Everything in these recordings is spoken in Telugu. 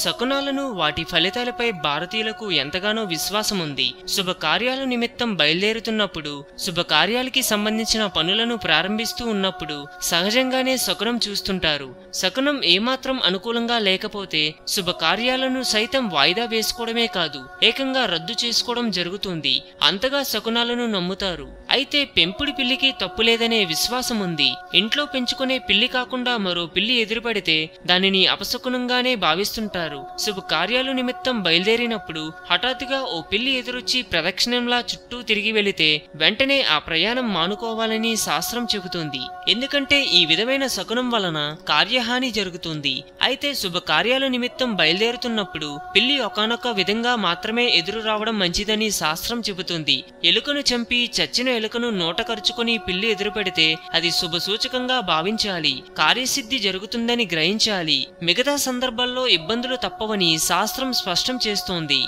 శకునాలను వాటి ఫలితాలపై భారతీయులకు ఎంతగానో విశ్వాసం ఉంది. శుభకార్యాల నిమిత్తం బయలుదేరుతున్నప్పుడు, శుభకార్యాలకి సంబంధించిన పనులను ప్రారంభిస్తూ ఉన్నప్పుడు సహజంగానే శకునం చూస్తుంటారు. శకునం ఏమాత్రం అనుకూలంగా లేకపోతే శుభకార్యాలను సైతం వాయిదా వేసుకోవడమే కాదు, ఏకంగా రద్దు చేసుకోవడం జరుగుతుంది. అంతగా శకునాలను నమ్ముతారు. అయితే పెంపుడి పిల్లికి తప్పులేదనే విశ్వాసం ఉంది. ఇంట్లో పెంచుకునే పిల్లి కాకుండా మరో పిల్లి ఎదురుపడితే దానిని అపశకునంగానే భావిస్తుంటారు. శుభకార్యాలు నిమిత్తం బయలుదేరినప్పుడు హఠాత్తుగా ఓ పిల్లి ఎదురొచ్చి ప్రదక్షిణంలా చుట్టూ తిరిగి వెళితే వెంటనే ఆ ప్రయాణం మానుకోవాలని శాస్త్రం చెబుతుంది. ఎందుకంటే ఈ విధమైన శకునం వలన కార్యహాని జరుగుతుంది. అయితే శుభకార్యాల నిమిత్తం బయలుదేరుతున్నప్పుడు పిల్లి ఒకానొక విధంగా మాత్రమే ఎదురు రావడం మంచిదని శాస్త్రం చెబుతుంది. ఎలుకను చంపి చచ్చిన ఎలుకను నోట కరుచుకుని పిల్లి ఎదురుపెడితే అది శుభ సూచకంగా భావించాలి, కార్యసిద్ధి జరుగుతుందని గ్రహించాలి. మిగతా సందర్భాల్లో ఇబ్బందులు తప్పవని శాస్త్రం స్పష్టం చేస్తోంది.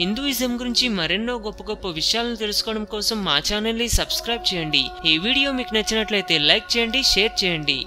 హిందూయిజం గురించి మరెన్నో గొప్ప గొప్ప విషయాలను తెలుసుకోవడం కోసం మా ఛానల్ని సబ్స్క్రైబ్ చేయండి. ఈ వీడియో మీకు నచ్చినట్లయితే లైక్ చేయండి, షేర్ చేయండి.